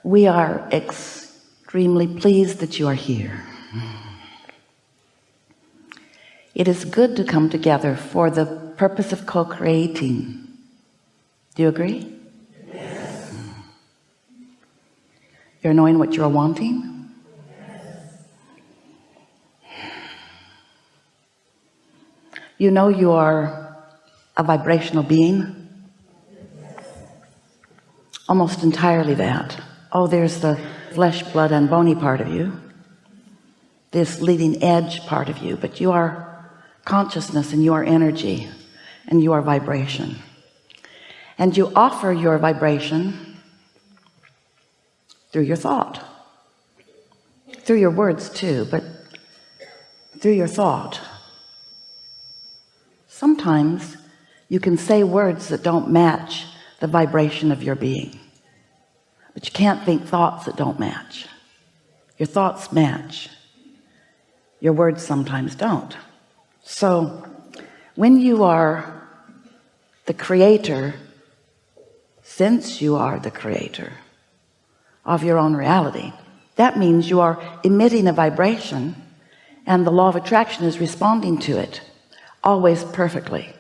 We are extremely pleased that you are here. It is good to come together for the purpose of co-creating. Do you agree? Yes. You're knowing what you're wanting? Yes. You know you are a vibrational being? Yes. Almost entirely that. Oh, there's the flesh, blood, and bony part of you, this leading edge part of you, but you are consciousness, and you are energy, and you are vibration, and you offer your vibration through your thought, through your words too, but through your thought. Sometimes you can say words that don't match the vibration of your being, but you can't think thoughts that don't match. Your thoughts match, your words sometimes don't. So when you are the creator, since you are the creator of your own reality, that means you are emitting a vibration, and the law of attraction is responding to it always perfectly.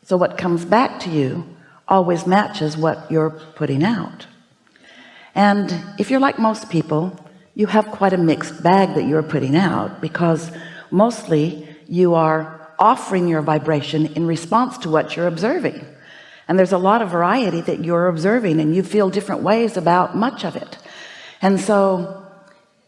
So what comes back to you always matches what you're putting out. And if you're like most people, you have quite a mixed bag that you're putting out, because mostly you are offering your vibration in response to what you're observing, and there's a lot of variety that you're observing, and you feel different ways about much of it. And so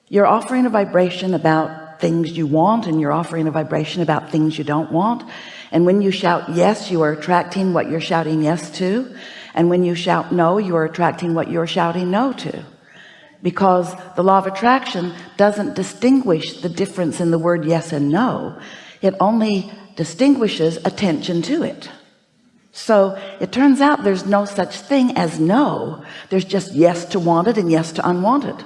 you're offering a vibration about things you want, and you're offering a vibration about things you don't want. And when you shout yes, you are attracting what you're shouting yes to, and when you shout no, you are attracting what you're shouting no to, because the law of attraction doesn't distinguish the difference in the word yes and no. It only distinguishes attention to it. So it turns out there's no such thing as no. There's just yes to wanted and yes to unwanted.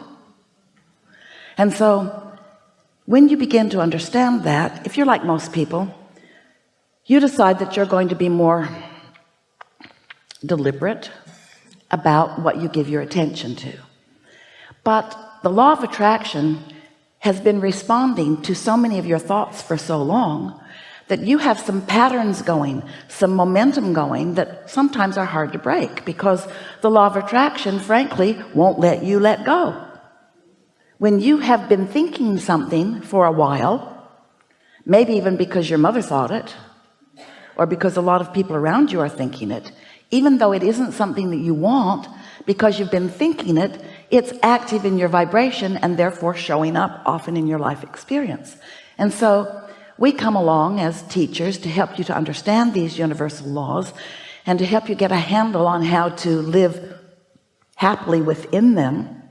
And so when you begin to understand that, if you're like most people, you decide that you're going to be more deliberate about what you give your attention to. But the law of attraction has been responding to so many of your thoughts for so long that you have some patterns going, some momentum going, that sometimes are hard to break, because the law of attraction frankly won't let you let go. When you have been thinking something for a while, maybe even because your mother thought it, or because a lot of people around you are thinking it, even though it isn't something that you want, because you've been thinking it, it's active in your vibration and therefore showing up often in your life experience. And so we come along as teachers to help you to understand these universal laws, and to help you get a handle on how to live happily within them.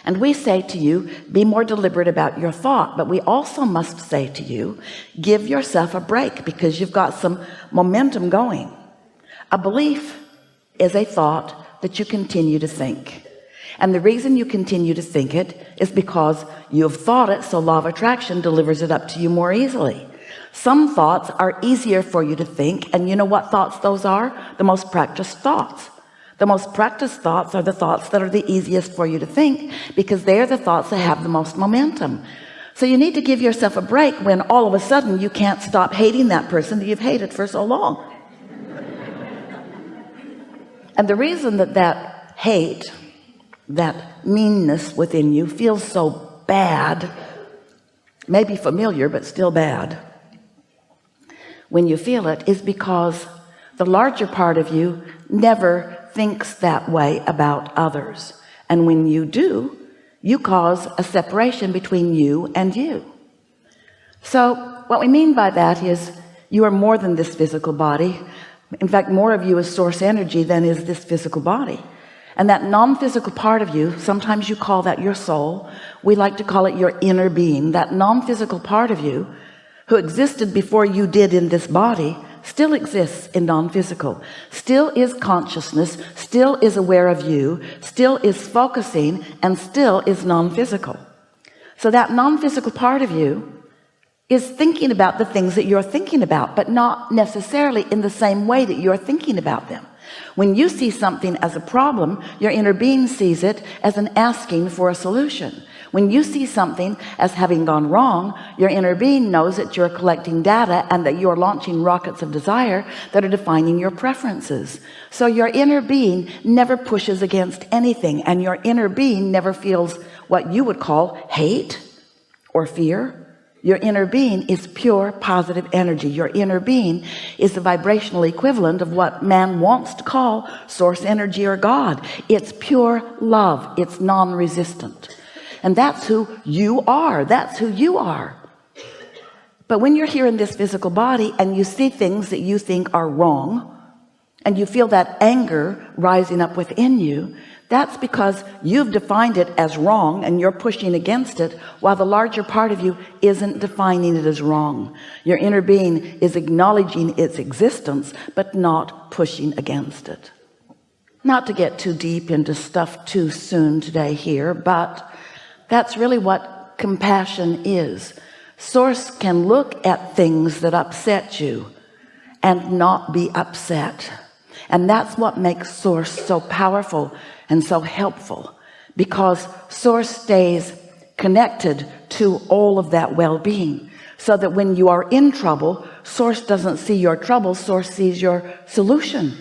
And we say to you, be more deliberate about your thought, but we also must say to you, give yourself a break, because you've got some momentum going. A belief is a thought that you continue to think, and the reason you continue to think it is because you've thought it, so law of attraction delivers it up to you more easily. Some thoughts are easier for you to think, and you know what thoughts those are? The most practiced thoughts. The most practiced thoughts are the thoughts that are the easiest for you to think, because they're the thoughts that have the most momentum. So you need to give yourself a break when all of a sudden you can't stop hating that person that you've hated for so long. And the reason that that hate, that meanness within you feels so bad, maybe familiar but still bad, when you feel it, is because the larger part of you never thinks that way about others. And when you do, you cause a separation between you and you. So what we mean by that is you are more than this physical body. In fact, more of you is source energy than is this physical body. And that non-physical part of you, sometimes you call that your soul, we like to call it your inner being. That non-physical part of you, who existed before you did in this body, still exists in non-physical, still is consciousness, still is aware of you, still is focusing, and still is non-physical. So that non-physical part of you is thinking about the things that you're thinking about, but not necessarily in the same way that you're thinking about them. When you see something as a problem, your inner being sees it as an asking for a solution. When you see something as having gone wrong, your inner being knows that you're collecting data and that you're launching rockets of desire that are defining your preferences. So your inner being never pushes against anything, and your inner being never feels what you would call hate or fear. Your inner being is pure positive energy. Your inner being is the vibrational equivalent of what man wants to call source energy or God. It's pure love. It's non-resistant. And that's who you are. That's who you are. But when you're here in this physical body and you see things that you think are wrong, and you feel that anger rising up within you, that's because you've defined it as wrong and you're pushing against it, while the larger part of you isn't defining it as wrong. Your inner being is acknowledging its existence, but not pushing against it. Not to get too deep into stuff too soon today here, but that's really what compassion is. Source can look at things that upset you and not be upset. And that's what makes Source so powerful and so helpful, because Source stays connected to all of that well-being, so that when you are in trouble, Source doesn't see your trouble, Source sees your solution.